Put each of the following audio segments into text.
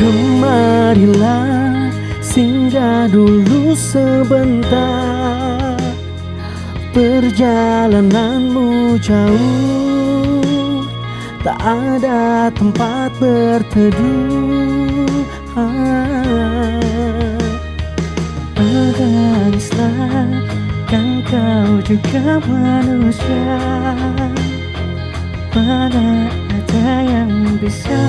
Kemarilah singgah dulu sebentar, perjalananmu jauh, tak ada tempat berteduh. Menangislah, kan kau juga manusia. Mana ada yang bisa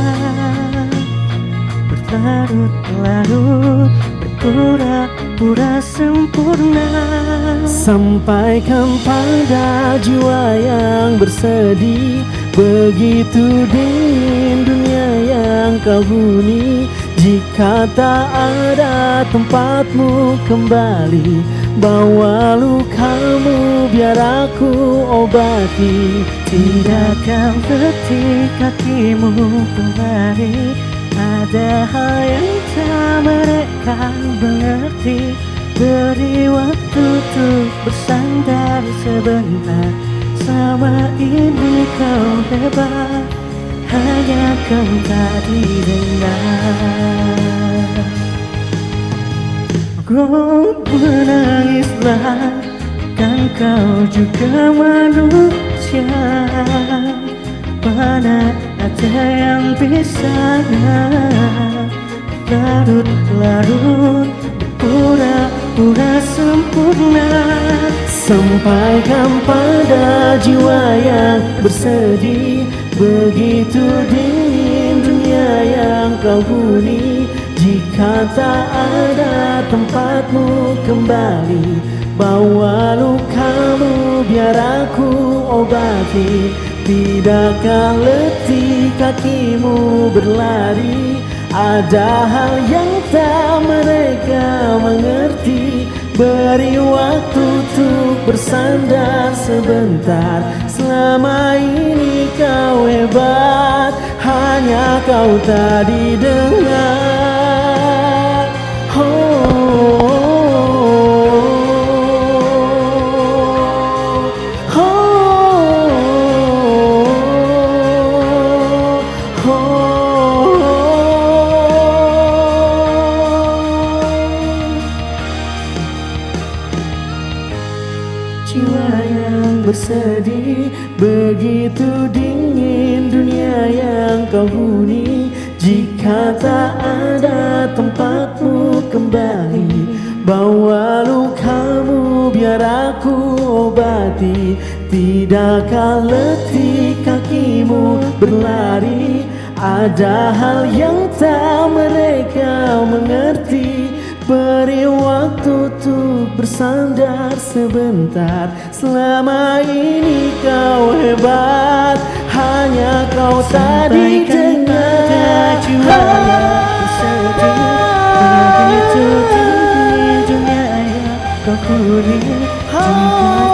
berlarut-larut, berpura-pura sempurna. Sampaikan pada jiwa yang bersedih, begitu dingin dunia yang kau huni. Jika tak ada tempatmu kembali, bawa lukamu biar aku obati. Tidakkah letih kakimu berlari, ada hal yang tak mereka mengerti. Beri waktu untuk bersandar sebentar, selama ini kau hebat, hanya kau tak didengar. Kau menangislah, kan kau juga manusia. Mana ada yang bisa larut-larut, pura-pura sempurna. Sampaikan pada jiwa yang bersedih, begitu dingin dunia yang kau huni. Jika tak ada tempatmu kembali, bawa lukamu biar aku obati. Tidakkah letih kakimu berlari, ada hal yang tak mereka mengerti. Beri waktu untuk bersandar sebentar, selama ini kau hebat, hanya kau tak didengar. Jiwa yang bersedih, begitu dingin dunia yang kau huni. Jika tak ada tempatmu kembali, bawa lukamu biar aku obati. Tidakkah letih kakimu berlari, ada hal yang tak mereka mengerti. Beri waktu untuk bersandar sebentar, selama ini kau hebat, hanya kau tak didengar. Jiwa yang bersedih, begitu tinggi dunia yang kau huni. Jika tak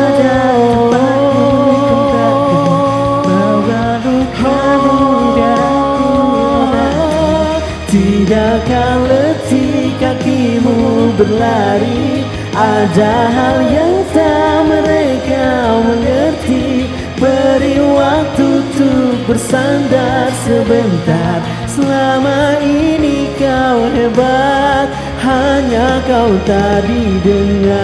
ada tempatmu kembali, bawa lukamu biar aku obati. Tidakkah letih kakimu berlari, ada hal yang tak mereka mengerti. Beri waktu untuk bersandar sebentar, selama ini kau hebat, hanya kau tak didengar.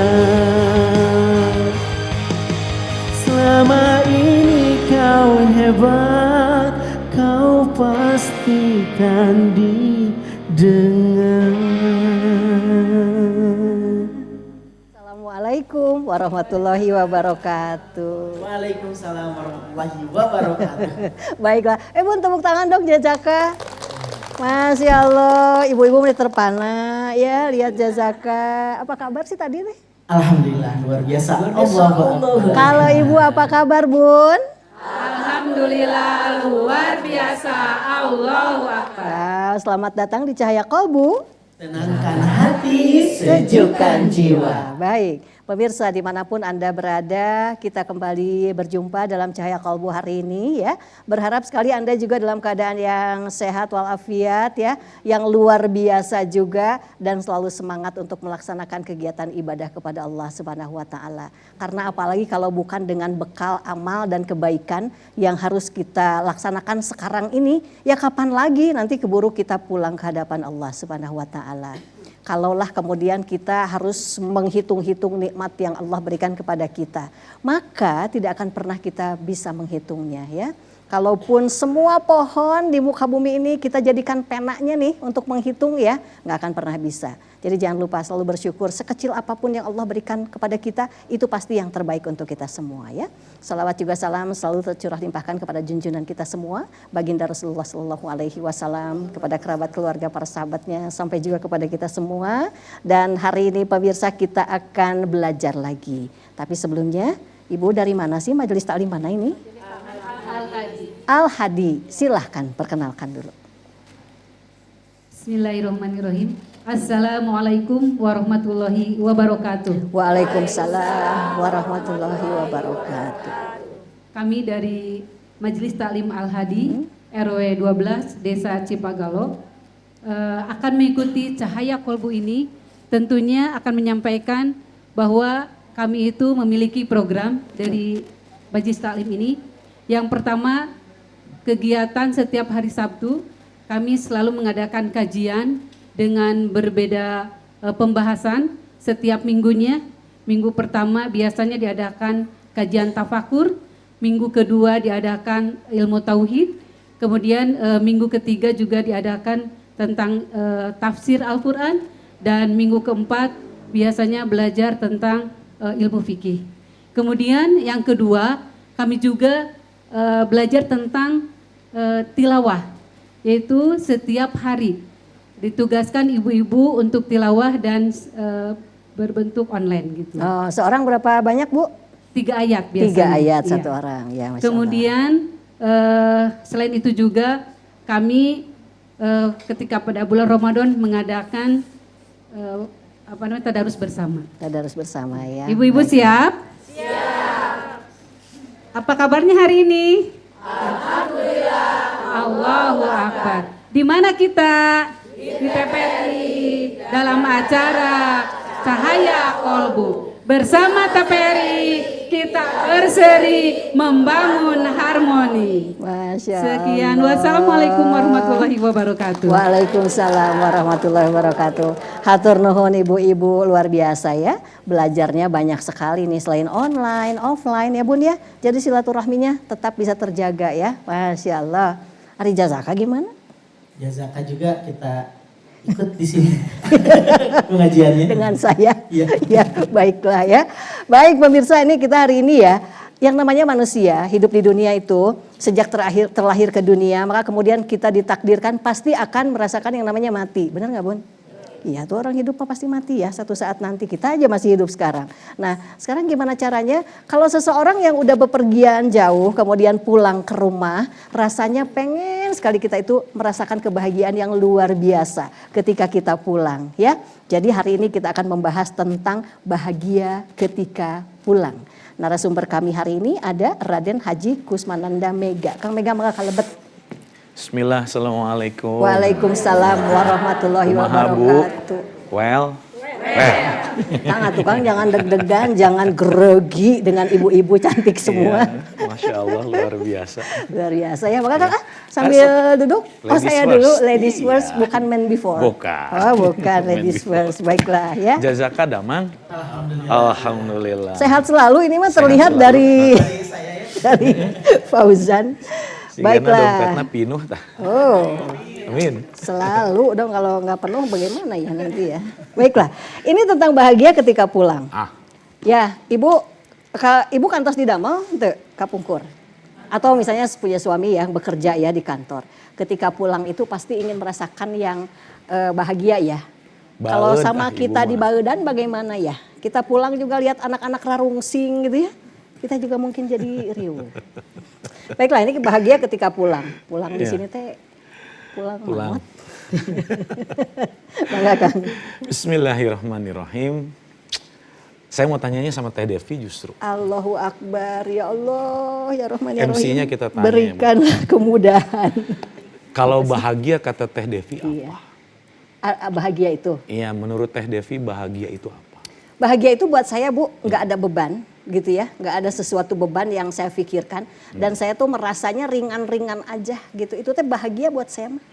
Selama ini kau hebat, kau pastikan didengar. Assalamualaikum warahmatullahi wabarakatuh. Waalaikumsalam warahmatullahi wabarakatuh. Baiklah, Bun tepuk tangan dong Jazaka. Masya Allah, ibu-ibu mulai terpana ya lihat Jazaka. Apa kabar sih tadi nih? Alhamdulillah luar biasa. Allah. Kalau ibu apa kabar Bun? Alhamdulillah luar biasa. Allahu Akbar. Wow, selamat datang di Cahaya Kolbu. Tenangkan hati, sejukkan jiwa. Baik, Pemirsa dimanapun Anda berada, kita kembali berjumpa dalam Cahaya Kalbu hari ini ya. Berharap sekali Anda juga dalam keadaan yang sehat walafiat ya, yang luar biasa juga dan selalu semangat untuk melaksanakan kegiatan ibadah kepada Allah Subhanahu wa taala. Karena apalagi kalau bukan dengan bekal amal dan kebaikan yang harus kita laksanakan sekarang ini, ya kapan lagi nanti keburu kita pulang ke hadapan Allah Subhanahu wa taala. Kalaulah kemudian kita harus menghitung-hitung nikmat yang Allah berikan kepada kita, maka tidak akan pernah kita bisa menghitungnya ya. Kalaupun semua pohon di muka bumi ini kita jadikan penanya nih untuk menghitung ya, nggak akan pernah bisa. Jadi jangan lupa selalu bersyukur, sekecil apapun yang Allah berikan kepada kita, itu pasti yang terbaik untuk kita semua ya. Salawat juga salam selalu tercurah limpahkan kepada junjungan kita semua, baginda Rasulullah Shallallahu Alaihi Wasallam, kepada kerabat keluarga para sahabatnya, sampai juga kepada kita semua. Dan hari ini pemirsa kita akan belajar lagi. Tapi sebelumnya, Ibu dari mana sih, majelis taklim mana ini? Al-Hadi, silahkan perkenalkan dulu. Bismillahirrahmanirrahim. Assalamualaikum warahmatullahi wabarakatuh. Waalaikumsalam warahmatullahi wabarakatuh. Kami dari Majelis Taklim Al-Hadi RW 12 Desa Cipagalo akan mengikuti Cahaya Kolbu ini. Tentunya akan menyampaikan bahwa kami itu memiliki program dari Majelis Taklim ini. Yang pertama, kegiatan setiap hari Sabtu kami selalu mengadakan kajian dengan berbeda pembahasan setiap minggunya. Minggu pertama biasanya diadakan kajian tafakur, minggu kedua diadakan ilmu tauhid, kemudian minggu ketiga juga diadakan tentang tafsir Al-Quran, dan minggu keempat biasanya belajar tentang ilmu fikih. Kemudian yang kedua kami juga belajar tentang tilawah, yaitu setiap hari ditugaskan ibu-ibu untuk tilawah dan berbentuk online gitu. Oh, seorang berapa banyak Bu? 3 ayat biasanya. 3 ayat iya. satu orang ya. Masya Kemudian selain itu juga kami ketika pada bulan Ramadan mengadakan tadarus bersama. Tadarus bersama ya. Ibu-ibu siap? Siap. Apa kabarnya hari ini? Alhamdulillah. Allahu Akbar. Di mana kita? Di TPRI dalam acara Cahaya Kolbu. Bersama TPRI kita berseri membangun harmoni. Masya Allah. Sekian, wassalamualaikum warahmatullahi wabarakatuh. Waalaikumsalam warahmatullahi wabarakatuh. Hatur nuhun ibu-ibu, luar biasa ya. Belajarnya banyak sekali nih, selain online, offline ya Bun ya. Jadi silaturahminya tetap bisa terjaga ya. Masya Allah. Hari Jazaka gimana? Jazaka juga kita ikut di sini pengajiannya Dengan saya. Iya. Ya, baiklah ya. Baik pemirsa, ini kita hari ini ya, yang namanya manusia hidup di dunia itu sejak terlahir ke dunia, maka kemudian kita ditakdirkan pasti akan merasakan yang namanya mati. Benar nggak Bun? Iya, tuh orang hidup pasti mati ya satu saat nanti. Kita aja masih hidup sekarang. Nah, sekarang gimana caranya? Kalau seseorang yang udah bepergian jauh kemudian pulang ke rumah, rasanya pengen sekali kita itu merasakan kebahagiaan yang luar biasa ketika kita pulang ya. Jadi hari ini kita akan membahas tentang bahagia ketika pulang. Narasumber kami hari ini ada Raden Haji Kusmananda Mega. Kang Mega maka kalebet. Bismillah, assalamualaikum. Waalaikumsalam warahmatullahi wabarakatuh. Well. Kang tukang jangan deg-degan, jangan grogi dengan ibu-ibu cantik semua. Iya, Masya Allah, luar biasa. Luar biasa ya. Maka Kang sambil duduk. Oh saya first. dulu ladies Iya. first, bukan men before. Bukan. Oh bukan ladies first. Baiklah ya. Jazaka damang. Alhamdulillah. Sehat selalu, ini mah Sehat terlihat selalu. dari Fauzan. Baiklah. Baiklah. Dompetnya pinuh tah. Oh. Amin. Selalu dong, kalau nggak penuh bagaimana ya nanti ya. Baiklah, ini tentang bahagia ketika pulang. Ya, ibu kantos di damel teu kapungkur. Atau misalnya punya suami yang bekerja ya di kantor. Ketika pulang itu pasti ingin merasakan yang bahagia ya. Kalau sama kita di Baeudan bagaimana ya? Kita pulang juga lihat anak-anak rarungsing gitu ya. Kita juga mungkin jadi riuh. Baiklah, ini bahagia ketika pulang. Pulang di sini teh pulang. Mamot. Bangga Kang. Bismillahirrahmanirrahim. Saya mau tanyanya sama Teh Devi justru. Allahu Akbar, ya Allah, ya Rahman ya Rahim. MC-nya kita tanya, berikan kemudahan. Kalau bahagia kata Teh Devi apa? Iya. Bahagia itu. Iya, menurut Teh Devi bahagia itu apa? Bahagia itu buat saya Bu, nggak ada beban gitu ya, nggak ada sesuatu beban yang saya pikirkan dan saya tuh merasanya ringan-ringan aja gitu. Itu teh bahagia buat saya mah,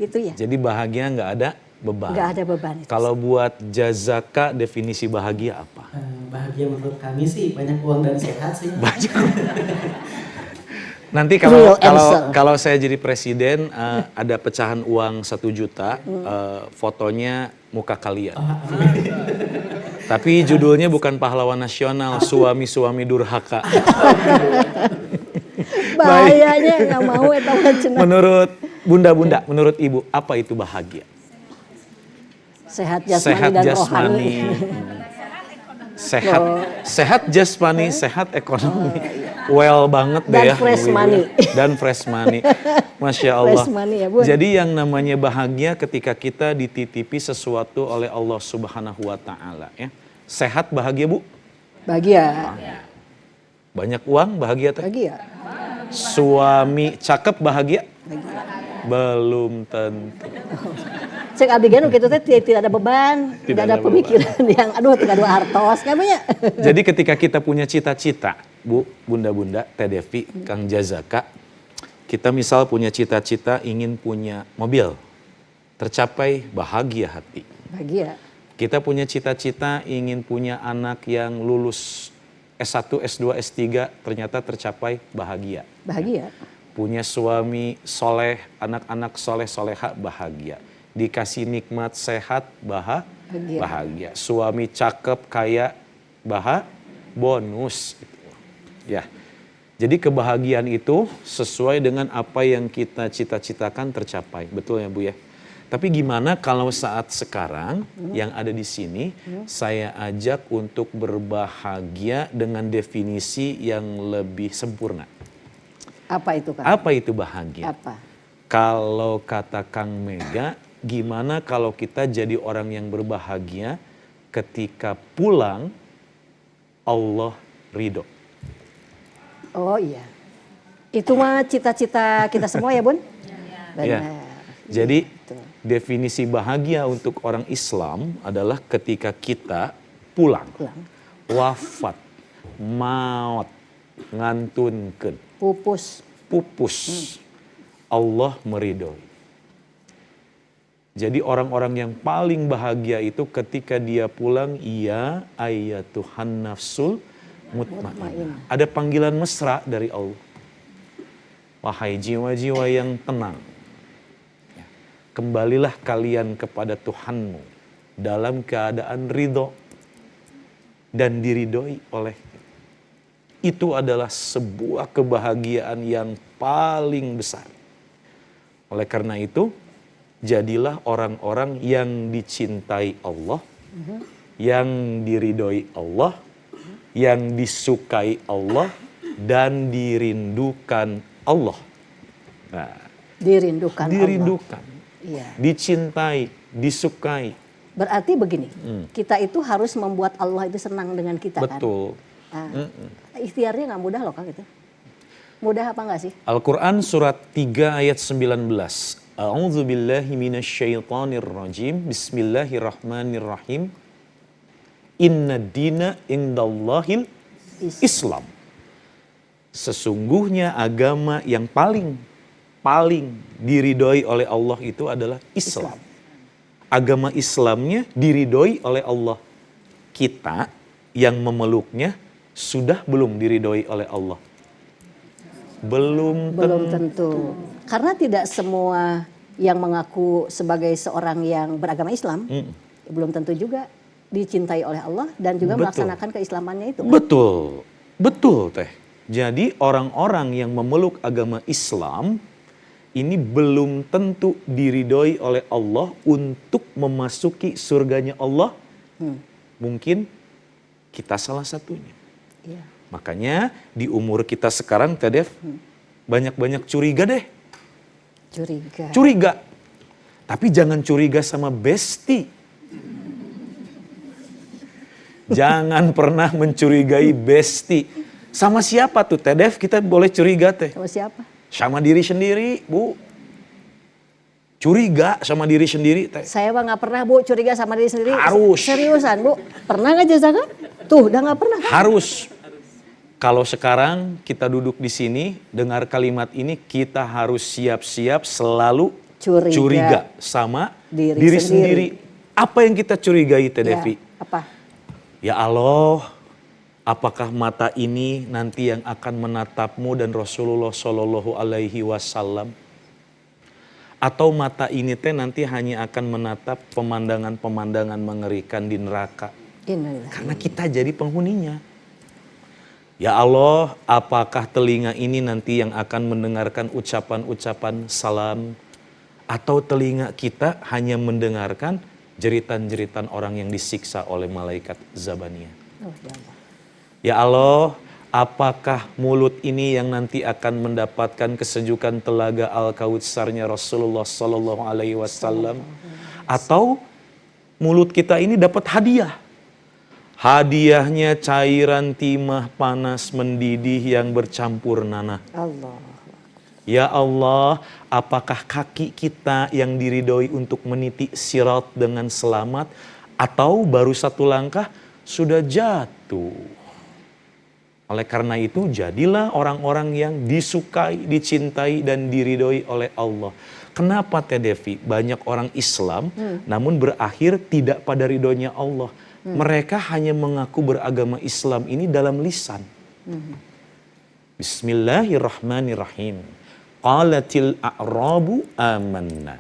gitu ya. Jadi bahagia nggak ada beban. Nggak ada beban itu. Kalau buat Jazaka definisi bahagia apa? Bahagia menurut kami sih banyak uang dan sehat sih. Banyak. Nanti Real answer. kalau saya jadi presiden ada pecahan uang 1 juta, fotonya muka kalian. Tapi judulnya bukan pahlawan nasional, suami-suami durhaka. Bahayanya nggak mau eta cenah. Menurut bunda-bunda, menurut ibu apa itu bahagia? Sehat jasmani Sehat dan jasmani. rohani. Sehat jasmani, sehat ekonomi. Well banget deh Dan ya. fresh Bu Ibu money. ya. Dan fresh money. Masya Allah. Fresh money ya, Bun. Jadi yang namanya bahagia ketika kita dititipi sesuatu oleh Allah Subhanahu wa taala ya. Sehat bahagia, Bu? Bahagia. Banyak uang bahagia teh? Bahagia. Suami cakep bahagia? Belum tentu. Cek abdi gen gitu teh tidak ada beban, Tidak tidak ada ada pemikiran yang aduh tidak ada hartos kayaknya. Jadi ketika kita punya cita-cita, Bu, bunda-bunda, Teh Devi, Kang Jazaka, kita misal punya cita-cita ingin punya mobil, tercapai bahagia hati. Bahagia. Kita punya cita-cita ingin punya anak yang lulus S1, S2, S3, ternyata tercapai bahagia. Bahagia. Punya suami soleh, anak-anak soleh-soleha bahagia. Dikasih nikmat sehat bahagia. Suami cakep kaya bonus. Ya, jadi kebahagiaan itu sesuai dengan apa yang kita cita-citakan tercapai, betul ya Bu ya. Tapi gimana kalau saat sekarang yang ada di sini saya ajak untuk berbahagia dengan definisi yang lebih sempurna. Apa itu Kang? Apa itu bahagia? Apa? Kalau kata Kang Mega, gimana kalau kita jadi orang yang berbahagia ketika pulang Allah ridho? Oh iya. Itu mah cita-cita kita semua ya Bun? Benar. Ya. Jadi Betul. definisi bahagia untuk orang Islam adalah ketika kita pulang. Wafat, maut, ngantunkeun, pupus. Allah meridhoi. Jadi orang-orang yang paling bahagia itu ketika dia pulang, ya ayyatuhan nafsul mutmainnah. Ada panggilan mesra dari Allah. Wahai jiwa-jiwa yang tenang, kembalilah kalian kepada Tuhanmu dalam keadaan ridho dan diridhoi olehnya. Itu adalah sebuah kebahagiaan yang paling besar. Oleh karena itu, jadilah orang-orang yang dicintai Allah, yang diridhoi Allah, yang disukai Allah, dan dirindukan Allah. Nah, Dirindukan. dirindukan, Iya. dicintai, disukai. Berarti begini, kita itu harus membuat Allah itu senang dengan kita kan? Betul. Nah, ikhtiarnya nggak mudah loh Kang itu. Mudah apa nggak sih? Al-Quran surat 3 ayat 19. A'udzu billahi minasyaitonir rajim. Bismillahirrahmanirrahim. Inna dina indallahil Islam. Sesungguhnya agama yang paling diridhoi oleh Allah itu adalah Islam. Agama Islamnya diridhoi oleh Allah. Kita yang memeluknya sudah belum diridhoi oleh Allah? Belum tentu. Karena tidak semua yang mengaku sebagai seorang yang beragama Islam, belum tentu juga dicintai oleh Allah dan juga melaksanakan keislamannya itu. Betul Teh. Jadi orang-orang yang memeluk agama Islam ini belum tentu diridhoi oleh Allah untuk memasuki surganya Allah. Mungkin kita salah satunya. Iya. Makanya di umur kita sekarang Teh Dev, banyak-banyak curiga deh. Curiga. Tapi jangan curiga sama besti. Jangan pernah mencurigai besti. Sama siapa tuh Teh Dev kita boleh curiga teh? Sama siapa? Sama diri sendiri, Bu. Curiga sama diri sendiri teh. Saya mah nggak pernah Bu curiga sama diri sendiri. Harus. Seriusan Bu? Pernah nggak Jazaka? Tuh udah nggak pernah kan? Harus. Kalau sekarang kita duduk di sini, dengar kalimat ini, kita harus siap-siap selalu curiga sama diri sendiri. Apa yang kita curigai Teh Devi? Apa? Ya Allah, apakah mata ini nanti yang akan menatapmu dan Rasulullah Shallallahu Alaihi Wasallam? Atau mata ini teh nanti hanya akan menatap pemandangan-pemandangan mengerikan di neraka? Karena kita jadi penghuninya. Ya Allah, apakah telinga ini nanti yang akan mendengarkan ucapan-ucapan salam? Atau telinga kita hanya mendengarkan jeritan-jeritan orang yang disiksa oleh malaikat Zabaniyah? Ya Allah, apakah mulut ini yang nanti akan mendapatkan kesejukan telaga Al-Kautsarnya Rasulullah Sallallahu Alaihi Wasallam? Atau mulut kita ini dapat hadiah? Hadiahnya cairan timah panas mendidih yang bercampur nanah. Allah. Ya Allah, apakah kaki kita yang diridhoi untuk meniti sirat dengan selamat, atau baru satu langkah sudah jatuh? Oleh karena itu, jadilah orang-orang yang disukai, dicintai, dan diridhoi oleh Allah. Kenapa Teh Devi? Banyak orang Islam namun berakhir tidak pada ridhonya Allah. Mereka hanya mengaku beragama Islam ini dalam lisan. Bismillahirrahmanirrahim. Qalatil a'rabu amanna.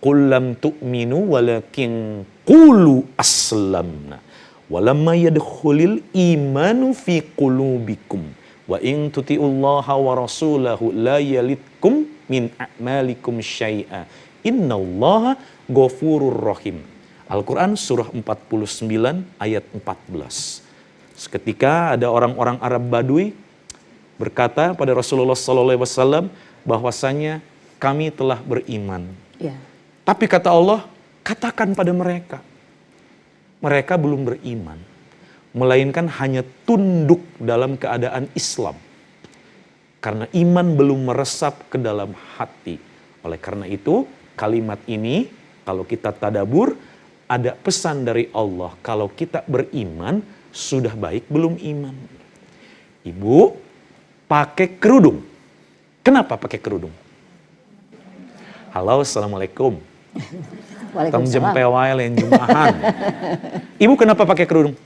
Qul lam tu'minu walakin qulu aslamna. Walamma yadkhulil imanu fi qulubikum. Wa in tuti'ullaha wa rasulahu la yalitkum min a'malikum syai'a. Innallaha ghafurur rahim. Al-Quran surah 49 ayat 14. Seketika ada orang-orang Arab Badui berkata pada Rasulullah SAW bahwasanya kami telah beriman. Ya. Tapi kata Allah, katakan pada mereka, mereka belum beriman. Melainkan hanya tunduk dalam keadaan Islam. Karena iman belum meresap ke dalam hati. Oleh karena itu kalimat ini kalau kita tadabur, ada pesan dari Allah, kalau kita beriman, sudah baik belum iman? Ibu, pakai kerudung. Kenapa pakai kerudung? Halo, Assalamualaikum. Tong jempewai lain jumahan. Ibu kenapa pakai kerudung?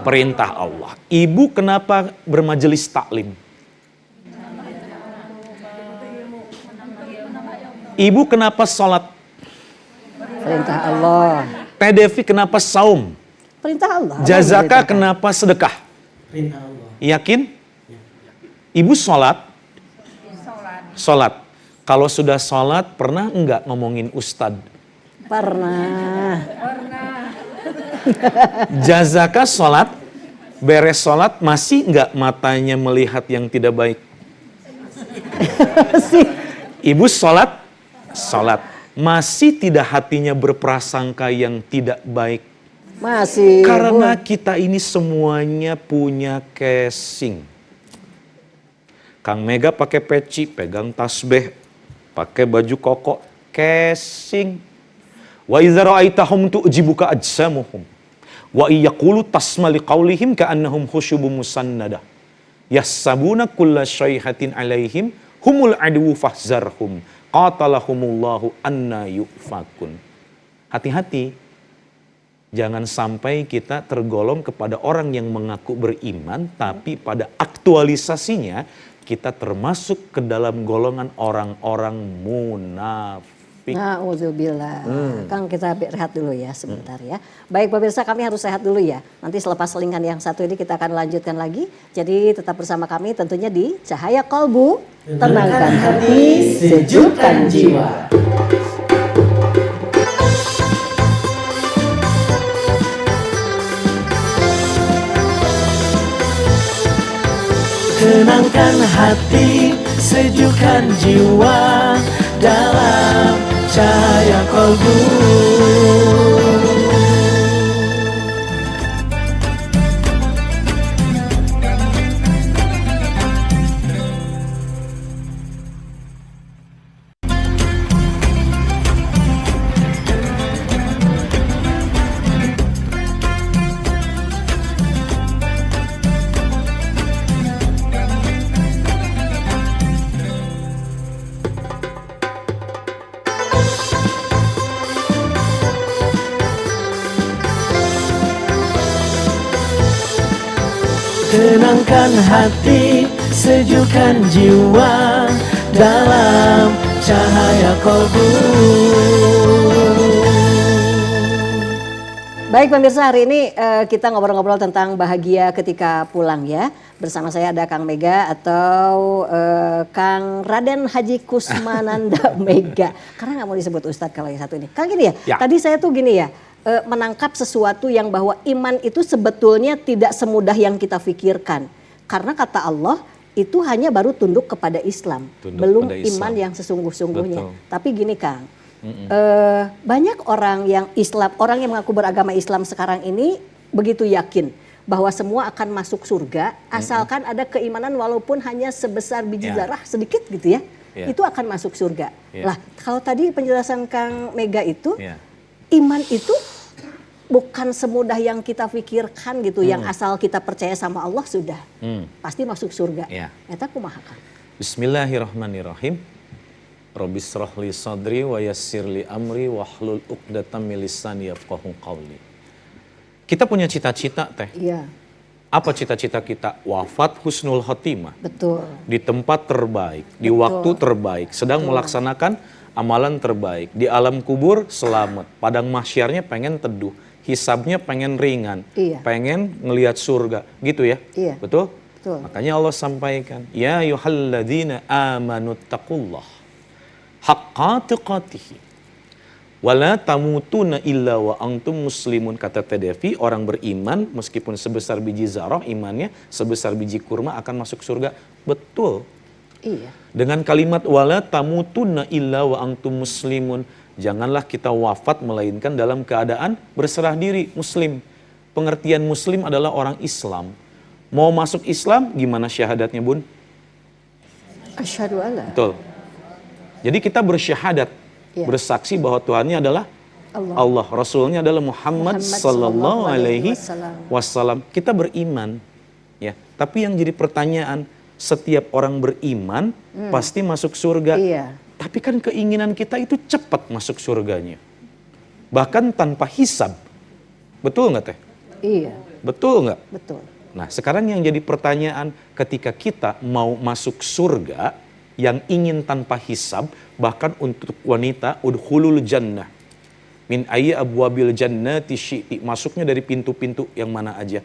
Perintah Allah. Ibu kenapa bermajelis taklim? Ibu kenapa sholat? Perintah Allah. Teh Devi kenapa saum? Perintah Allah. Jazaka kenapa sedekah? Perintah Allah. Yakin? Ibu sholat? Sholat. Kalau sudah sholat, pernah enggak ngomongin ustad? Pernah. Jazaka sholat, beres sholat, masih enggak matanya melihat yang tidak baik? Ibu sholat, masih tidak hatinya berprasangka yang tidak baik? Masih. Karena kita ini semuanya punya casing. Kang Mega pakai peci, pegang tasbih, pakai baju koko, casing. Wa idza ra'aitahum tu'jibuka ajsamuhum wa iyaqulu tasma liqaulihim ka'annahum khusyubun musannadah. Yahsabuna kulla syaihatin alaihim humul adu fahzarhum. Qatalahumullahu anna yufakun. Hati-hati, jangan sampai kita tergolong kepada orang yang mengaku beriman, tapi pada aktualisasinya kita termasuk ke dalam golongan orang-orang munafik. Na'udzubillah. Kang, kita rehat dulu ya sebentar ya. Baik pemirsa, kami harus sehat dulu ya. Nanti selepas selingan yang satu ini kita akan lanjutkan lagi. Jadi tetap bersama kami tentunya di Cahaya Kolbu. Tenangkan hati, sejukkan jiwa. Tenangkan hati, sejukkan jiwa dalam Cahaya Kolbu. tenangkan hati, sejukkan jiwa dalam cahaya kolbu. Baik pemirsa, hari ini kita ngobrol-ngobrol tentang bahagia ketika pulang ya. Bersama saya ada Kang Mega atau Kang Raden Haji Kusmananda Mega. Karena nggak mau disebut Ustadz kalau yang satu ini. Kang gini ya, tadi saya tuh gini ya, menangkap sesuatu yang bahwa iman itu sebetulnya tidak semudah yang kita pikirkan. Karena kata Allah itu hanya baru tunduk kepada Islam. Belum kepada Islam. Iman yang sesungguh-sungguhnya. Betul. Tapi gini Kang. Banyak orang yang Islam, orang yang mengaku beragama Islam sekarang ini begitu yakin bahwa semua akan masuk surga asalkan ada keimanan walaupun hanya sebesar biji zarah sedikit gitu ya, itu akan masuk surga. Lah kalau tadi penjelasan Kang Mega itu, iman itu bukan semudah yang kita pikirkan gitu, yang asal kita percaya sama Allah sudah pasti masuk surga. Eta kumaha Kang? Bismillahirrahmanirrahim. Rabbis shrahli sadri wa yassirli amri wahlul 'uqdatam min lisani yafqahu qawli. Kita punya cita-cita teh. Iya. Apa cita-cita kita? Wafat husnul khotimah. Betul. Di tempat terbaik, di waktu terbaik, sedang melaksanakan amalan terbaik. Di alam kubur selamat, padang mahsyarnya pengen teduh, hisabnya pengen ringan, pengen ngelihat surga, gitu ya. Iya. Betul? Betul. Makanya Allah sampaikan, ya ayyuhalladzina amanu taqullah haqqa tuqatih wala tamutuna illa wa antum muslimun. Kata Tedevi, orang beriman meskipun sebesar biji zarah imannya, sebesar biji kurma akan masuk surga. Betul. Iya. Dengan kalimat wala tamutuna illa wa antum muslimun, janganlah kita wafat melainkan dalam keadaan berserah diri muslim. Pengertian muslim adalah orang Islam. Mau masuk Islam gimana syahadatnya, Bun? Asyhadu alla. Betul. Jadi kita bersyahadat, bersaksi bahwa Tuhannya adalah Allah, Rasulnya adalah Muhammad sallallahu alaihi wasallam. Kita beriman, ya. Tapi yang jadi pertanyaan, setiap orang beriman pasti masuk surga. Tapi kan keinginan kita itu cepat masuk surganya, bahkan tanpa hisab. Betul nggak teh? Iya. Betul nggak? Betul. Nah sekarang yang jadi pertanyaan, ketika kita mau masuk surga yang ingin tanpa hisab, bahkan untuk wanita udkhulul jannah min ayyi abwabil jannati syi'ti, masuknya dari pintu-pintu yang mana aja.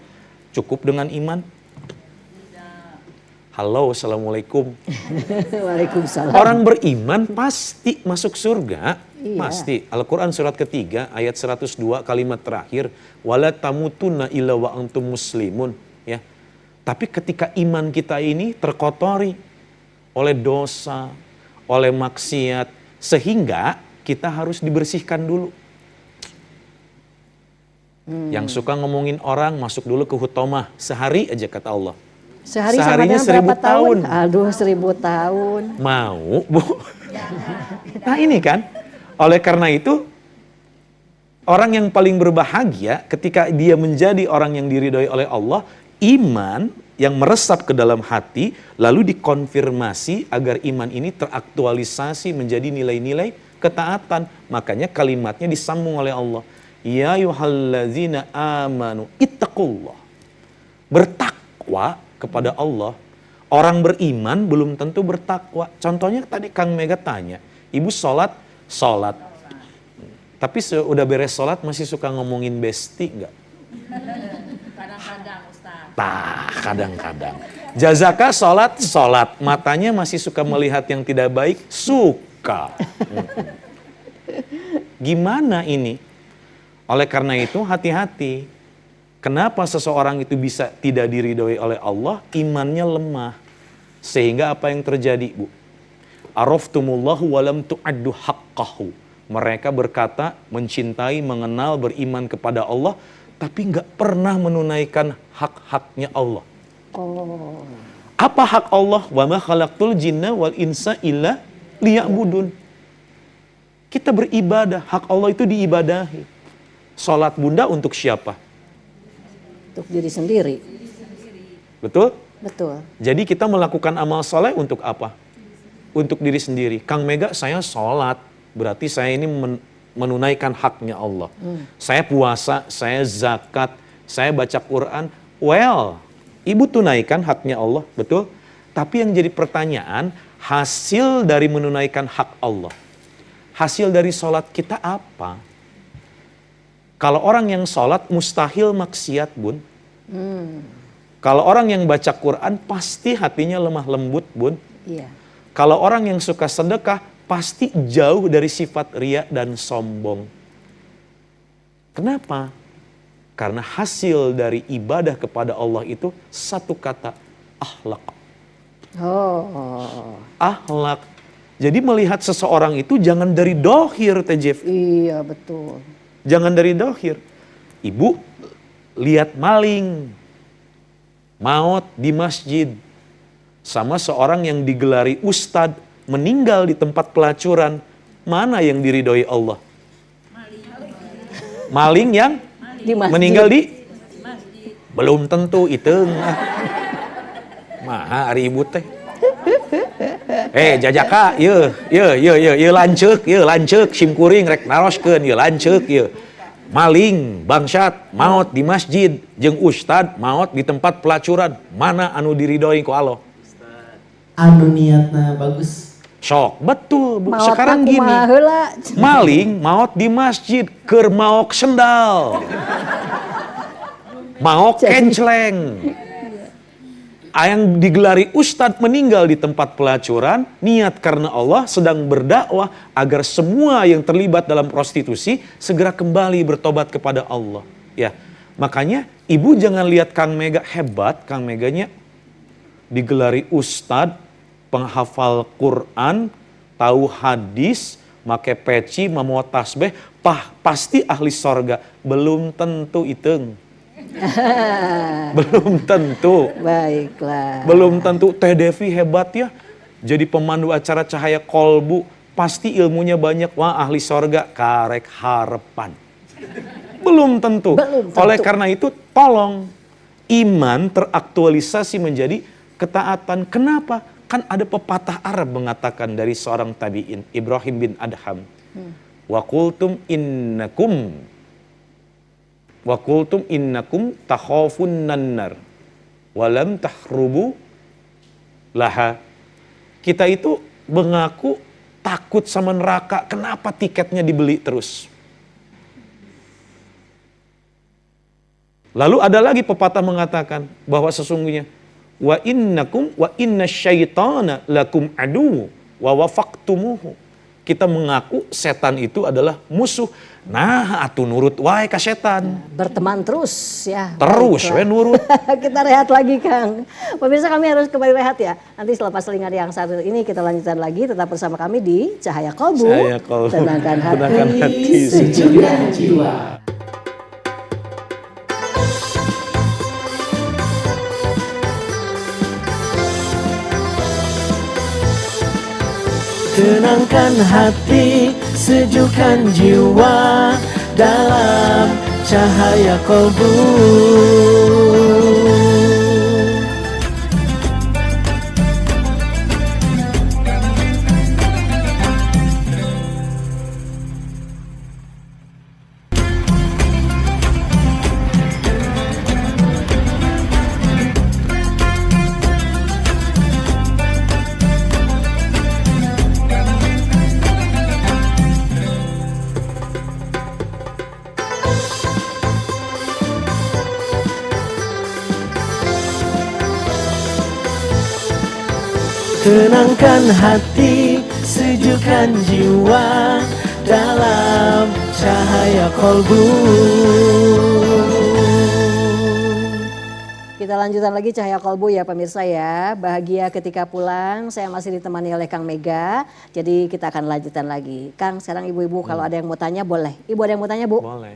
Cukup dengan iman? Halo, assalamualaikum. Waalaikumsalam. Orang beriman pasti masuk surga. Pasti. Al-Quran surat ketiga ayat 102 kalimat terakhir, wala tamutunna illa wa antum muslimun, ya. Tapi ketika iman kita ini terkotori oleh dosa, oleh maksiat, sehingga kita harus dibersihkan dulu. Yang suka ngomongin orang masuk dulu ke hutomah, sehari aja kata Allah. Seharinya 1000 tahun. Aduh, 1000 tahun. Mau, Bu? Nah ini kan, oleh karena itu orang yang paling berbahagia ketika dia menjadi orang yang diridhoi oleh Allah, iman yang meresap ke dalam hati, lalu dikonfirmasi agar iman ini teraktualisasi menjadi nilai-nilai ketaatan. Makanya kalimatnya disambung oleh Allah. Ya ayyuhalladzina amanu ittaqullah. Bertakwa kepada Allah. Orang beriman belum tentu bertakwa. Contohnya tadi Kang Mega tanya, ibu sholat. Tapi udah beres sholat masih suka ngomongin besti enggak? Kadang-kadang Ustaz. Nah, kadang-kadang. Jazaka sholat, matanya masih suka melihat yang tidak baik, suka. Gimana ini? Oleh karena itu hati-hati. Kenapa seseorang itu bisa tidak diridhoi oleh Allah? Imannya lemah. Sehingga apa yang terjadi, Bu? Araftumullahu walam tu'addu haqqahu. Mereka berkata, mencintai, mengenal, beriman kepada Allah, tapi nggak pernah menunaikan hak-haknya Allah. Apa hak Allah? Wa ma khalaqtul jinna wal insa illa liya'budun. Kita beribadah, hak Allah itu diibadahi. Salat Bunda untuk siapa? Untuk diri sendiri. Betul? Betul. Jadi kita melakukan amal soleh untuk apa? Untuk diri sendiri. Kang Mega, saya sholat, berarti saya ini menunaikan haknya Allah. Saya puasa, saya zakat, saya baca Quran. Well, Ibu tunaikan haknya Allah, betul? Tapi yang jadi pertanyaan, hasil dari menunaikan hak Allah, hasil dari sholat kita apa? Kalau orang yang sholat mustahil maksiat, Bun. Kalau orang yang baca Quran pasti hatinya lemah lembut, Bun. Iya. Kalau orang yang suka sedekah pasti jauh dari sifat ria dan sombong. Kenapa? Karena hasil dari ibadah kepada Allah itu satu kata, akhlak. Oh. Akhlak. Jadi melihat seseorang itu jangan dari dohir, Tejef. Iya, betul. Jangan dari dohir. Ibu lihat maling, maut di masjid, sama seorang yang digelari ustadz, meninggal di tempat pelacuran. Mana yang diridhoi Allah? Maling yang Di masjid. meninggal di? Belum tentu itu. Maha ari ibu teh. Jajaka, ye lanceuk simkuring rek naroskeun ye lanceuk ye. Maling bangsat maut di masjid jeung ustad maut di tempat pelacuran. Mana anu diridhoi ku Allah? Anu niatna bagus. Sok, betul Bu. Maot Sekarang aku gini. mah heula. Maling maut di masjid keur maok sendal. Maok kenceleng. Yang digelari ustadz meninggal di tempat pelacuran, niat karena Allah sedang berdakwah agar semua yang terlibat dalam prostitusi segera kembali bertobat kepada Allah. Ya, makanya ibu jangan lihat Kang Mega hebat, Kang Meganya digelari ustadz, penghafal Quran, tahu hadis, make peci, mamawa tasbih, pasti ahli sorga. Belum tentu iteng. Belum tentu. Baiklah. Belum tentu. Teh Devi hebat ya. Jadi pemandu acara Cahaya Kolbu. Pasti ilmunya banyak. Wah, ahli sorga. Karek harapan. Belum tentu. Belum tentu. Oleh karena itu, tolong iman teraktualisasi menjadi ketaatan. Kenapa? Kan ada pepatah Arab mengatakan dari seorang tabi'in, Ibrahim bin Adham. Wa qultum innakum takhafunnan nar walam tahrubu laha. Kita itu mengaku takut sama neraka. Kenapa tiketnya dibeli terus? Lalu ada lagi pepatah mengatakan bahwa sesungguhnya wa inna syaitana lakum adu wa wafaqtumuhu. Kita mengaku setan itu adalah musuh. Nah, atuh nurut wae ka setan. Berteman terus ya. Terus Baiklah. we nurut. Kita rehat lagi, Kang. Pemirsa, kami harus kembali rehat ya. Nanti selepas selingan yang satu ini kita lanjutkan lagi. Tetap bersama kami di Cahaya Kolbu. Cahaya Kolbu. Tenangkan Tenangkan hati, hati, sejukkan jiwa. Tenangkan hati, sejukkan jiwa dalam Cahaya Kolbu. Tenangkan hati, sejukkan jiwa dalam Cahaya Kolbu. Kita lanjutkan lagi Cahaya Kolbu ya pemirsa ya. Bahagia ketika pulang, saya masih ditemani oleh Kang Mega. Jadi kita akan lanjutkan lagi. Kang, sekarang ibu-ibu kalau ada yang mau tanya boleh. Ibu ada yang mau tanya, Bu? Boleh.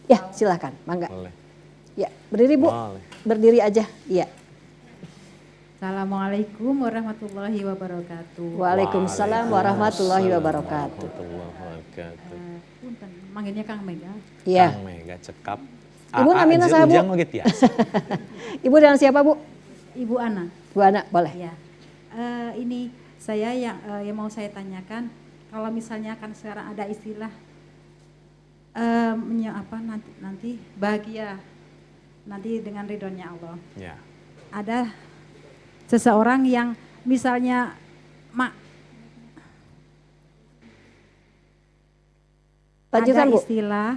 Ya, silahkan. Mangga. Boleh. Ya, berdiri, Bu. Boleh. Berdiri aja. Iya. Assalamualaikum warahmatullahi wabarakatuh. Waalaikumsalam warahmatullahi wabarakatuh. Punten, manggilnya Kang Mega. Iya. Kang Mega cekap. Ibu namanya saya, Bu. Ujang oge tiasa. Ibu dengan siapa, Bu? Ibu Ana. Bu Ana, boleh. Ya. Ini saya yang mau saya tanyakan, kalau misalnya kan sekarang ada istilah nanti bahagia nanti dengan ridhonya Allah. Ya. ada seseorang yang misalnya Lanjutkan, ada Bu. istilah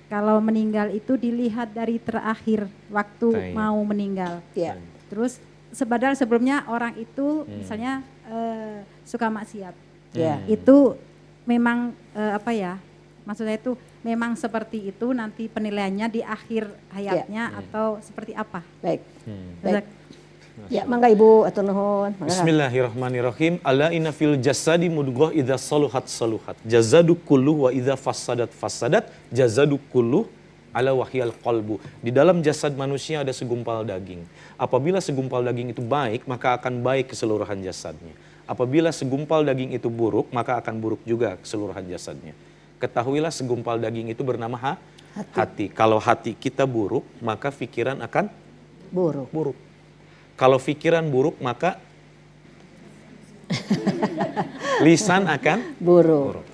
kalau meninggal itu dilihat dari terakhir waktu Baik. mau meninggal. Ya. Terus padahal sebelumnya orang itu misalnya suka maksiat. Ya. Itu memang apa ya? Maksudnya itu memang seperti itu nanti penilaiannya di akhir hayatnya atau seperti apa? Baik. Baik. Ya, mangga Ibu atau nuhun. Mangga. Bismillahirrahmanirrahim. Ala inna fil jasadi mudghah idza saluhat saluhat. Jazadu kullu wa idza fasadat jazadu kullu ala wahyal qalbu. Di dalam jasad manusia ada segumpal daging. Apabila segumpal daging itu baik, maka akan baik keseluruhan jasadnya. Apabila segumpal daging itu buruk, maka akan buruk juga keseluruhan jasadnya. Ketahuilah segumpal daging itu bernama hati. Kalau hati kita buruk, maka pikiran akan buruk. Kalau pikiran buruk, maka lisan akan Buruk.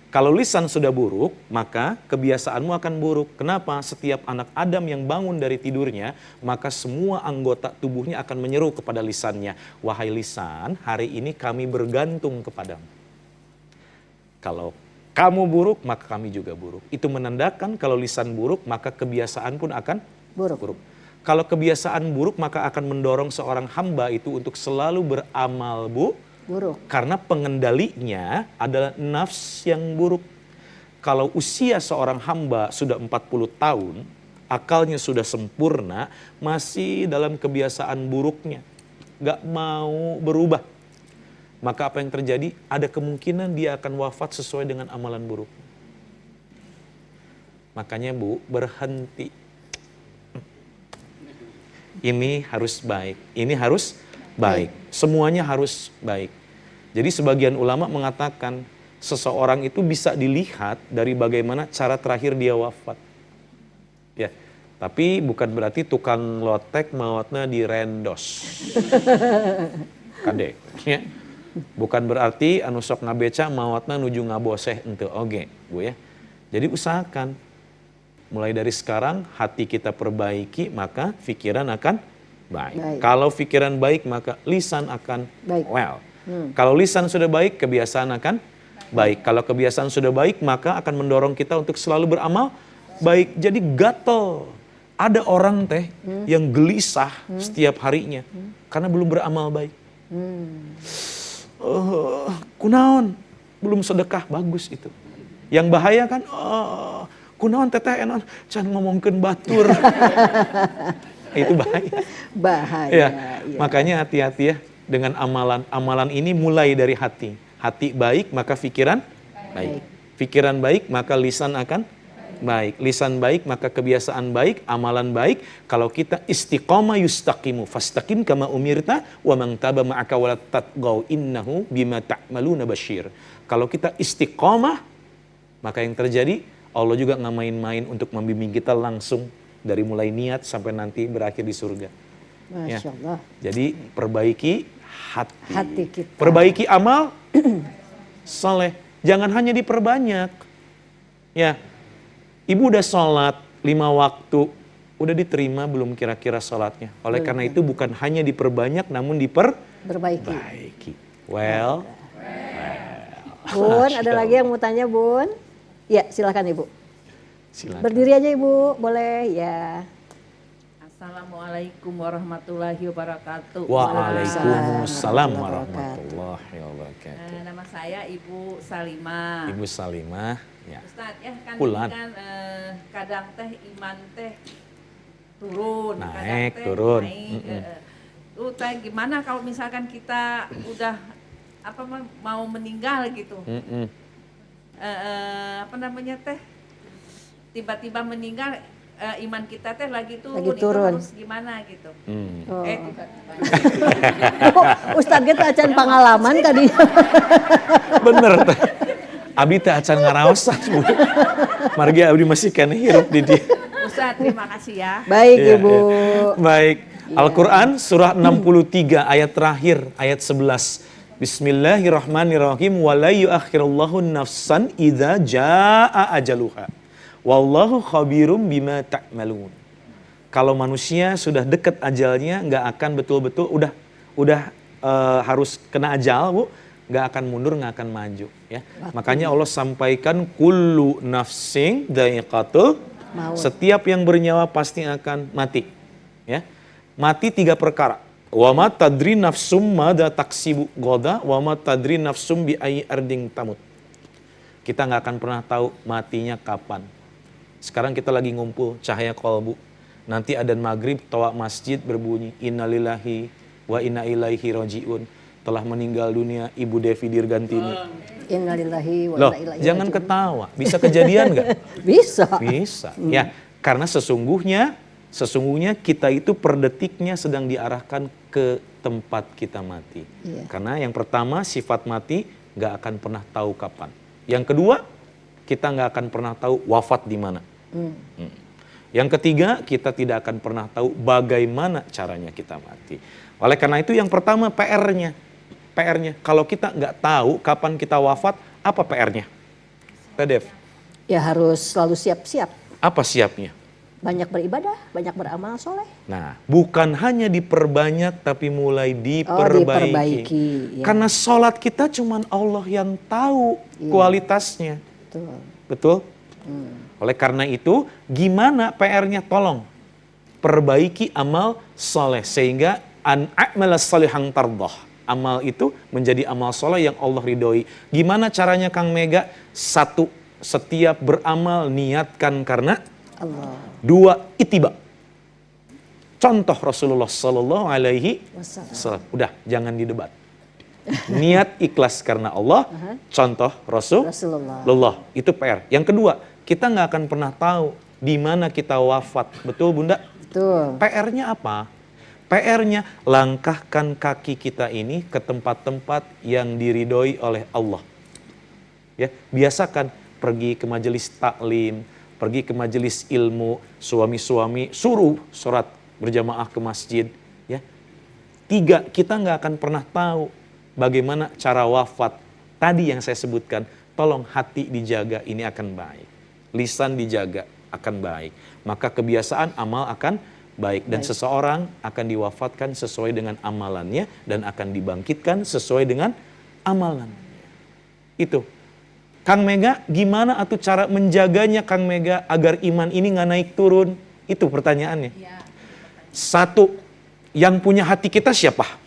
Kalau lisan sudah buruk, maka kebiasaanmu akan buruk. Kenapa? Setiap anak Adam yang bangun dari tidurnya, maka semua anggota tubuhnya akan menyeru kepada lisannya. Wahai lisan, hari ini kami bergantung kepadamu. Kalau kamu buruk, maka kami juga buruk. Itu menandakan kalau lisan buruk, maka kebiasaan pun akan buruk. Kalau kebiasaan buruk, maka akan mendorong seorang hamba itu untuk selalu beramal buruk. Karena pengendalinya adalah nafs yang buruk. Kalau usia seorang hamba sudah 40 tahun, akalnya sudah sempurna, masih dalam kebiasaan buruknya. Gak mau berubah. Maka apa yang terjadi? Ada kemungkinan dia akan wafat sesuai dengan amalan buruk. Makanya Bu, berhenti. Ini harus baik, ini harus baik. Semuanya harus baik. Jadi sebagian ulama mengatakan seseorang itu bisa dilihat dari bagaimana cara terakhir dia wafat. Ya, tapi bukan berarti tukang lotek mautna direndos. Kade, ya. Bukan berarti anu sok ngabeca mautna nuju ngaboseh ente oge, Bu ya. Jadi usahakan mulai dari sekarang hati kita perbaiki, maka pikiran akan baik. Kalau pikiran baik, maka lisan akan well. Kalau lisan sudah baik, kebiasaan akan baik. Kalau kebiasaan sudah baik, maka akan mendorong kita untuk selalu beramal baik. Jadi gatel. Ada orang yang gelisah setiap harinya karena belum beramal baik. Kunaon, belum sedekah, bagus itu. Yang bahaya kan, kunaon teteh enon can ngomongkeun batur. Itu bahaya. Ya. Makanya hati-hati ya dengan amalan. Amalan ini mulai dari hati. Hati baik maka pikiran baik. Pikiran baik maka lisan akan baik. Lisan baik maka kebiasaan baik, amalan baik. Kalau kita istiqamah yustaqimu fastaqim kama umirta wa man taba ma'aka wa la tatghaw innahu bima ta'maluna basyir. Kalau kita istiqamah, maka yang terjadi Allah juga nggak main-main untuk membimbing kita langsung dari mulai niat sampai nanti berakhir di surga. Masya Allah. Jadi perbaiki hati kita. Perbaiki amal soleh. Jangan hanya diperbanyak. Ya, Ibu udah sholat 5 waktu, udah diterima belum kira-kira sholatnya? Oleh karena itu bukan hanya diperbanyak, namun diperbaiki. Well. Bun, ada lagi yang mau tanya, Bun? Ya, silakan Ibu. Silakan. Berdiri aja Ibu, boleh ya. Assalamualaikum warahmatullahi wabarakatuh. Waalaikumsalam warahmatullahi wabarakatuh. Nama saya Ibu Salimah. Ibu Salimah, ya. Ustadz ya kan Pulan. ini kan kadang teh iman teh turun, Naik, kadang teh turun. naik. Teh gimana kalau misalkan kita udah mau meninggal gitu, teh tiba-tiba meninggal. Iman kita teh lagi turun. Itu harus gimana gitu. Ustadz kita acan pengalaman tadi. Bener teh. Abi teh acan ngaraosan Bu. Margi abdi masih kena hirup di dia. Ustadz terima kasih ya. Baik Ibu. Baik. Al-Quran surah 63 ayat terakhir, ayat 11. Bismillahirrahmanirrahim. Wa la yuakhirullahu nafsan idza jaa ajaluha. Wallahu khabirum bima ta'malun. kalau manusia sudah dekat ajalnya nggak akan betul-betul harus kena ajal, Bu, nggak akan mundur, nggak akan maju, ya. Makanya Allah sampaikan kullu nafsin dha'iqatul maut. Setiap yang bernyawa pasti akan mati, ya. Mati 3 perkara. Wa ma tadri nafsum madza taksibu ghadan wa ma tadri nafsum bi ayyi ardin tamut. Kita nggak akan pernah tahu matinya kapan. Sekarang kita lagi ngumpul cahaya kolbu. Nanti adzan maghrib toa masjid berbunyi innalillahi wa inna ilaihi rajiun. Telah meninggal dunia Ibu Devi Dirgantini. Innalillahi wa Loh, inna ilaihi jangan raji'un. ketawa. Bisa kejadian nggak? Bisa. Bisa. Ya, karena sesungguhnya kita itu per detiknya sedang diarahkan ke tempat kita mati. Iya. Karena yang pertama sifat mati nggak akan pernah tahu kapan. Yang kedua kita nggak akan pernah tahu wafat di mana. Yang ketiga kita tidak akan pernah tahu bagaimana caranya kita mati. Oleh karena itu yang pertama PR-nya. Kalau kita nggak tahu kapan kita wafat, apa PR-nya? Pak Dev. Ya harus selalu siap-siap. Apa siapnya? Banyak beribadah, banyak beramal soleh. Nah, bukan hanya diperbanyak tapi mulai diperbaiki. Ya. Karena sholat kita cuman Allah yang tahu kualitasnya. Betul? Oleh karena itu, gimana PR-nya? Tolong perbaiki amal soleh sehingga an a'mala salihan tardah. Amal itu menjadi amal soleh yang Allah ridhoi. Gimana caranya Kang Mega? 1, setiap beramal niatkan karena Allah. 2, ittiba. Contoh Rasulullah Sallallahu Alaihi Wasallam. Udah, jangan didebat. Niat ikhlas karena Allah. Contoh Rasulullah. Itu PR. Yang kedua, kita nggak akan pernah tahu di mana kita wafat. Betul, Bunda? Betul. PR-nya apa? PR-nya langkahkan kaki kita ini ke tempat-tempat yang diridhoi oleh Allah. Ya, biasakan pergi ke majelis taklim, pergi ke majelis ilmu, suami-suami suruh sholat berjamaah ke masjid. Ya. 3, kita nggak akan pernah tahu bagaimana cara wafat. Tadi yang saya sebutkan, tolong hati dijaga, ini akan baik. Lisan dijaga, akan baik. Maka kebiasaan amal akan baik. Dan seseorang akan diwafatkan sesuai dengan amalannya dan akan dibangkitkan sesuai dengan amalan. Itu. Kang Mega, gimana atuh cara menjaganya Kang Mega agar iman ini nggak naik turun? Itu pertanyaannya. 1, yang punya hati kita siapa?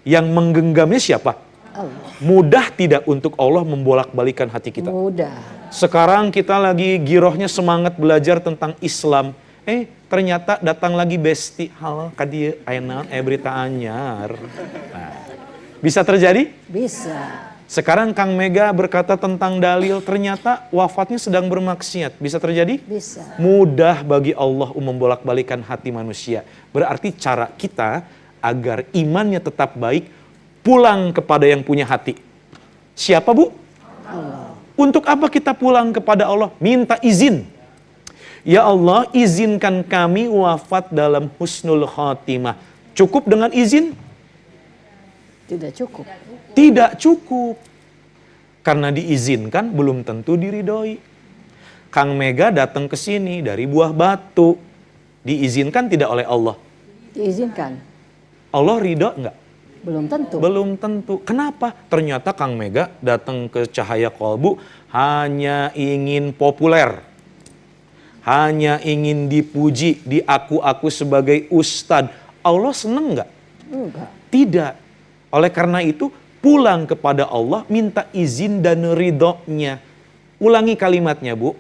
Yang menggenggamnya siapa? Allah. Mudah tidak untuk Allah membolak-balikan hati kita? Mudah. Sekarang kita lagi girohnya semangat belajar tentang Islam. Ternyata datang lagi besti. Halo, kadieu aya naon berita anyar. Nah, bisa terjadi? Bisa. Sekarang Kang Mega berkata tentang dalil, ternyata wafatnya sedang bermaksiat. Bisa terjadi? Bisa. Mudah bagi Allah membolak-balikan hati manusia. Berarti cara kita agar imannya tetap baik, pulang kepada yang punya hati. Siapa, Bu? Allah. Untuk apa kita pulang kepada Allah? Minta izin. Ya Allah, izinkan kami wafat dalam husnul khatimah. Cukup dengan izin? Tidak cukup. Tidak cukup. Karena diizinkan belum tentu diridhoi. Kang Mega datang ke sini dari Buah Batu. Diizinkan tidak oleh Allah? Diizinkan. Allah ridho enggak? Belum tentu. Belum tentu. Kenapa? Ternyata Kang Mega datang ke Cahaya Kolbu hanya ingin populer. Hanya ingin dipuji, diaku-aku sebagai ustadz. Allah seneng enggak? Enggak. Tidak. Oleh karena itu, pulang kepada Allah, minta izin dan ridhonya. Ulangi kalimatnya, Bu.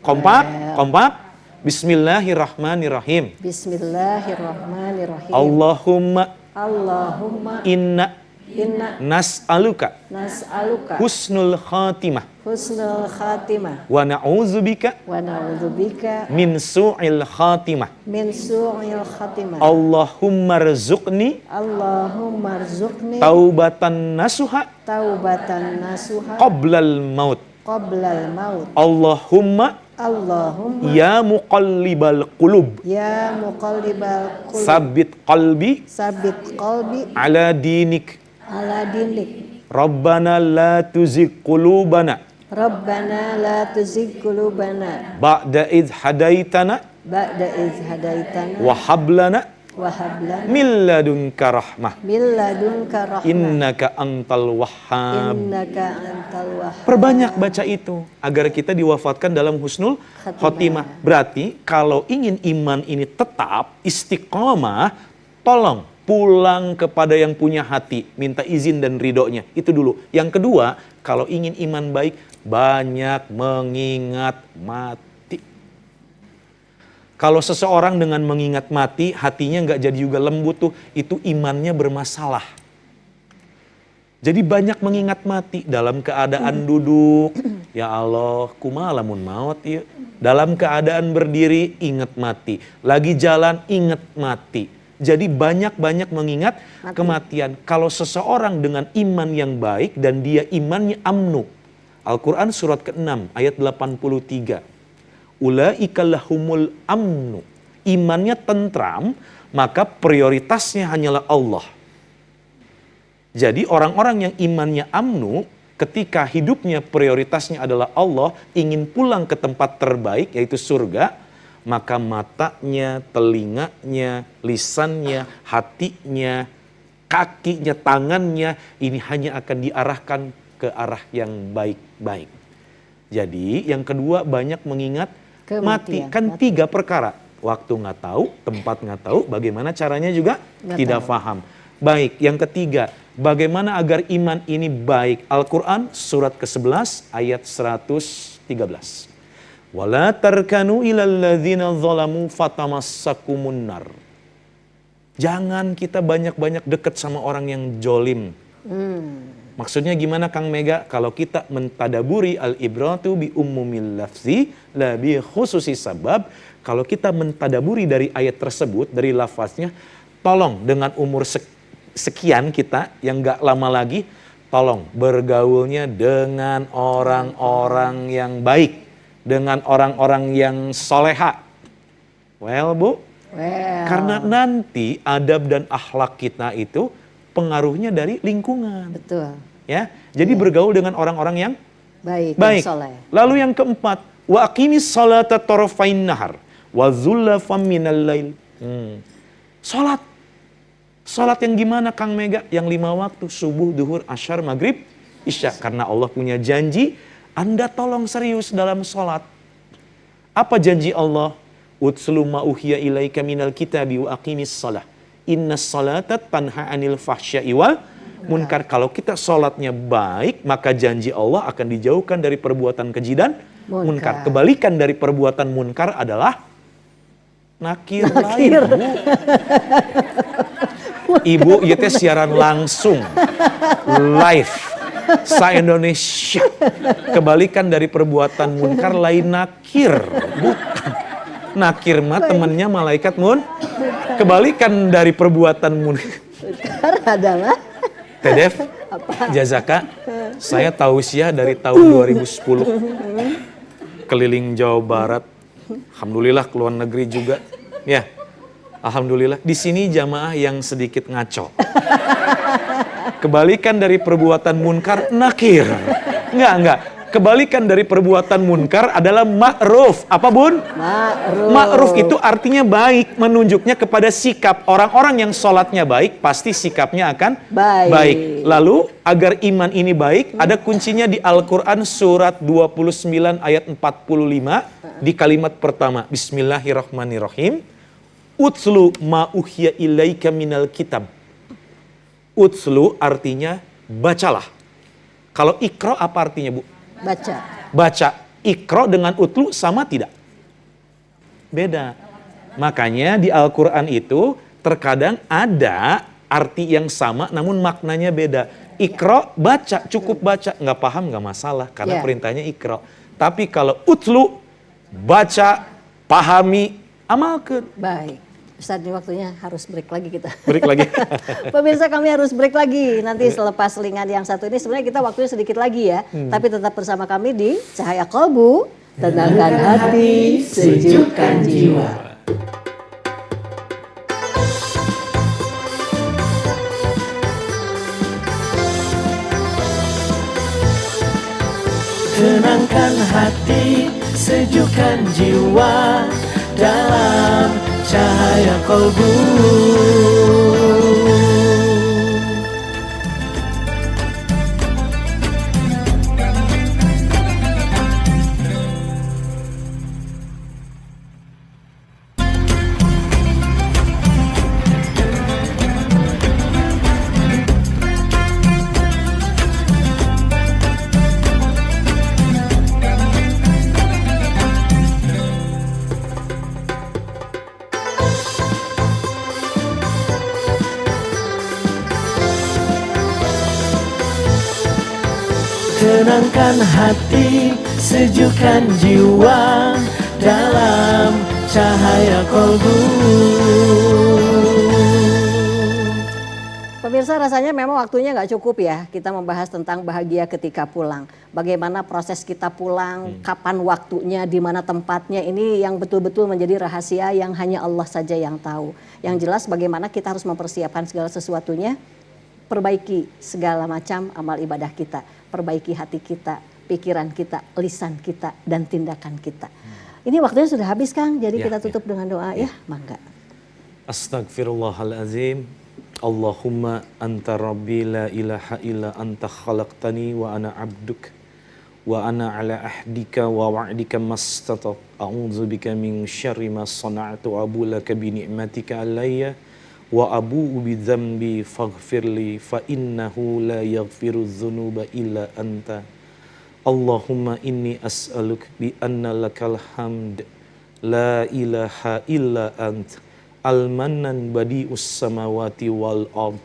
Kompak. Bismillahirrahmanirrahim. Bismillahirrahmanirrahim. Allahumma Inna nas'aluka husnul khatimah husnul khatimah wa na'udzubika wa na'udzubika min su'il khatimah. min su'il khatimah. Allahumma rzuqni taubatan nasuha qablal maut. Allahumma ya muqallibal qulub sabbit qalbi ala dinik. Rabbana la tuzigh qulubana ba'da idh hadaitana ba'da iz hadaitana wa hab lana wa hab lana min ladunka rahmah min ladunka rahmah innaka antal wahhab. innaka antal wahhab. Perbanyak baca itu agar kita diwafatkan dalam husnul khotimah. Berarti kalau ingin iman ini tetap istiqomah, tolong pulang kepada yang punya hati, minta izin dan ridhonya. Itu dulu. Yang kedua, kalau ingin iman baik, banyak mengingat mati. Kalau seseorang dengan mengingat mati, hatinya nggak jadi juga lembut tuh, itu imannya bermasalah. Jadi banyak mengingat mati dalam keadaan duduk, ya Allah, kumaha lamun maut ya. Dalam keadaan berdiri, ingat mati. Lagi jalan, ingat mati. Jadi banyak-banyak mengingat kematian. Kalau seseorang dengan iman yang baik dan dia imannya amnu. Al-Quran surat ke-6 ayat 83. Ulaika lahumul amnu. Imannya tentram, maka prioritasnya hanyalah Allah. Jadi orang-orang yang imannya amnu, ketika hidupnya prioritasnya adalah Allah, ingin pulang ke tempat terbaik yaitu surga, maka matanya, telinganya, lisannya, hatinya, kakinya, tangannya, ini hanya akan diarahkan ke arah yang baik-baik. Jadi yang kedua banyak mengingat mati. Kan 3 perkara. Waktu nggak tahu, tempat nggak tahu, bagaimana caranya juga tidak paham. Baik, yang ketiga, bagaimana agar iman ini baik? Al-Quran surat ke-11 ayat 113. Wala tarkanu ilal ladzina zalamu fatamassakumun nar. Jangan kita banyak-banyak dekat sama orang yang jolim. Maksudnya gimana Kang Mega? Kalau kita mentadaburi al-ibratu bi ummumil lafzi la bi khususi sabab. Kalau kita mentadaburi dari ayat tersebut, dari lafaznya, tolong dengan umur sekian kita yang gak lama lagi, tolong bergaulnya dengan orang-orang yang baik. Dengan orang-orang yang soleha. Well Bu, karena nanti adab dan akhlak kita itu pengaruhnya dari lingkungan. Betul. Ya, jadi bergaul dengan orang-orang yang baik. Soleh. Lalu yang keempat, wa aqimis salata tarafain nahar wa zulafam minal lail. Salat yang gimana Kang Mega? Yang 5 waktu, subuh, duhur, asyar, maghrib, isya. Karena Allah punya janji, Anda tolong serius dalam sholat. Apa janji Allah? Utslu ma uhiya ilaika minal kitabi wa aqimis shalah. Innas salata tanha anil fahsya'i wal munkar. Kalau kita sholatnya baik, maka janji Allah akan dijauhkan dari perbuatan keji dan munkar. Kebalikan dari perbuatan munkar adalah nakir. Lain, Bu. Ibu, itu siaran langsung, live. Se-Indonesia. Kebalikan dari perbuatan munkar lain nakir. Bukan. Nakir mah temannya malaikat Kebalikan dari perbuatan munkar adalah Tedef, Jazaka, saya tausiah dari tahun 2010. Keliling Jawa Barat. Alhamdulillah keluar negeri juga. Ya. Alhamdulillah. Di sini jamaah yang sedikit ngaco. Kebalikan dari perbuatan munkar, nakir. Enggak. Kebalikan dari perbuatan munkar adalah ma'ruf. Apa Bun? Ma'ruf. Ma'ruf itu artinya baik, menunjuknya kepada sikap. Orang-orang yang sholatnya baik, pasti sikapnya akan baik. Lalu, agar iman ini baik, ada kuncinya di Al-Quran surat 29 ayat 45, di kalimat pertama. Bismillahirrahmanirrahim. Utslu ma uhiya ilaika minal kitab. Utslu artinya bacalah. Kalau ikro apa artinya Bu? Baca. Ikro dengan utlu sama tidak? Beda. Makanya di Al-Quran itu terkadang ada arti yang sama namun maknanya beda. Ikro baca, cukup baca. Nggak paham nggak masalah karena perintahnya ikro. Tapi kalau utlu, baca, pahami, amalkan. Baik. Ustaz, ini waktunya harus break lagi kita. Break lagi. Pemirsa, kami harus break lagi. Nanti selepas selingan yang satu ini sebenarnya kita waktunya sedikit lagi ya. Tapi tetap bersama kami di Cahaya Kolbu. Tenangkan hati, sejukkan jiwa. Tenangkan hati, sejukkan jiwa dalam cahaya kolbu. Tenangkan hati, sejukkan jiwa dalam cahaya kolbu. Pemirsa, rasanya memang waktunya nggak cukup ya kita membahas tentang bahagia ketika pulang. Bagaimana proses kita pulang, kapan waktunya, di mana tempatnya, ini yang betul-betul menjadi rahasia yang hanya Allah saja yang tahu. Yang jelas bagaimana kita harus mempersiapkan segala sesuatunya, perbaiki segala macam amal ibadah kita, perbaiki hati kita, pikiran kita, lisan kita, dan tindakan kita. Ini waktunya sudah habis, Kang, jadi kita tutup dengan doa ya, mangga. Astaghfirullahalazim. Allahumma anta rabbi la ilaha illa anta khalaqtani wa ana abduk wa ana ala ahdika wa wa'dika mastata'tu. A'udzubika min syarri ma sana'tu wa abulaka bi ni'matika alayya wa abu'u bi dzambi faghfirli fa innahu la yaghfiru dzunuba illa anta. Allahumma inni as'aluk bi anna lakal hamd la ilaha illa anta al-mannan badi'us samawati wal ard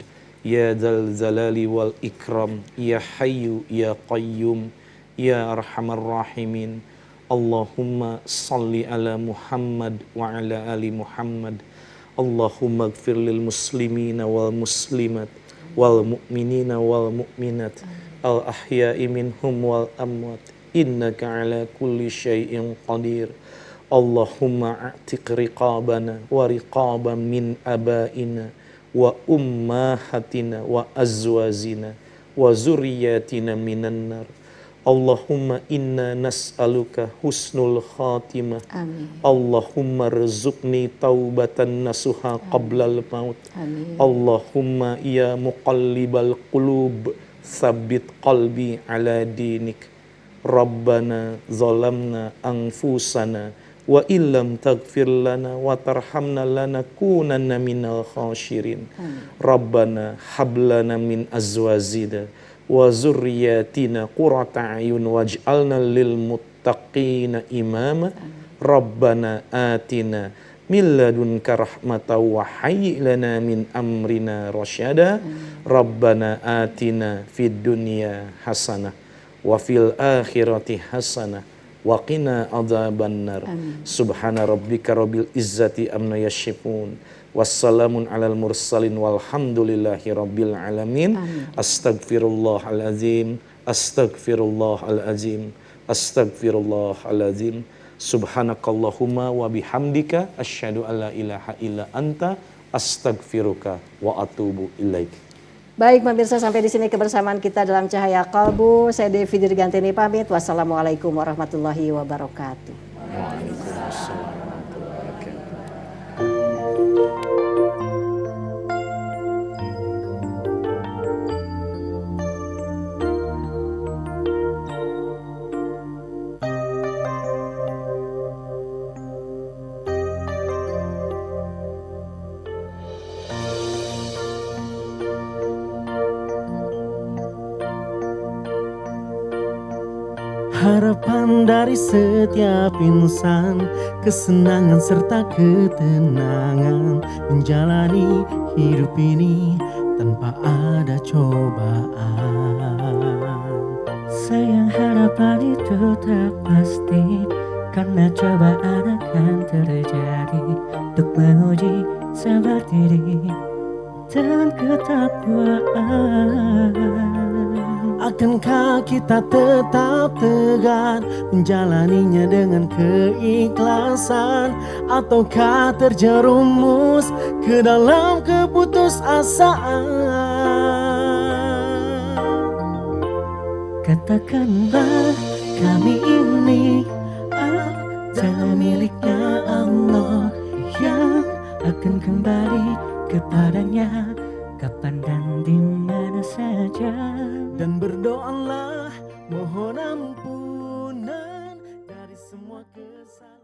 ya dzal zalali wal ikram ya hayyu ya qayyum ya arhamar rahimin. Allahumma salli ala Muhammad wa ala ali Muhammad. Allahumma ighfir lil muslimina wal muslimat wal mu'minina wal mu'minat al ahya'i minhum wal amwat innaka ala kulli syai'in qadir. Allahumma a'tiq riqabana wa riqaban min abaina wa ummahatina wa azwazina wa zurriyatina minan nar. Allahumma inna nas'aluka husnul khatimah. Amin. Allahumma rizukni taubatan nasuha qablal maut. Amin. Allahumma ya muqallibal qulub tsabbit qalbi ala dinik. Rabbana zalamna anfusana wa illam taghfir lana wa tarhamna lanakunanna minal khashirin. Rabbana hablana min azwajina wa zurriyatina qurrata a'yun waj'alna lil muttaqina imama. Rabbana atina min ladunka rahmatan wa hayyi lana min amrina rasyada. Rabbana atina fid dunya hasanah wa fil akhirati hasanah wa qina adzabannar. Subhana rabbika rabbil izzati amma yasifun. Wassalamun alal mursalin walhamdulillahi rabbil alamin. Astaghfirullahalazim. Astaghfirullahalazim. Astaghfirullahalazim. Subhanakallahumma wa bihamdika asyhadu an la ilaha illa anta astaghfiruka wa atubu ilaik. Baik pemirsa, sampai di sini kebersamaan kita dalam Cahaya Kalbu. Saya Devi Dirgantini pamit. Wassalamualaikum warahmatullahi wabarakatuh. Harapan dari setiap insan, kesenangan serta ketenangan, menjalani hidup ini tanpa ada cobaan. Sayang, harapan itu tak pasti, karena cobaan akan terjadi untuk menguji sabar diri dan ketakwaan. Akankah kita tetap tegar menjalaninya dengan keikhlasan, ataukah terjerumus ke dalam keputusasaan? Katakanlah kami ini ada semiliknya Allah yang akan kembali kepadanya kapan dan di mana saja. Dan berdoalah mohon ampunan dari semua kesalahan.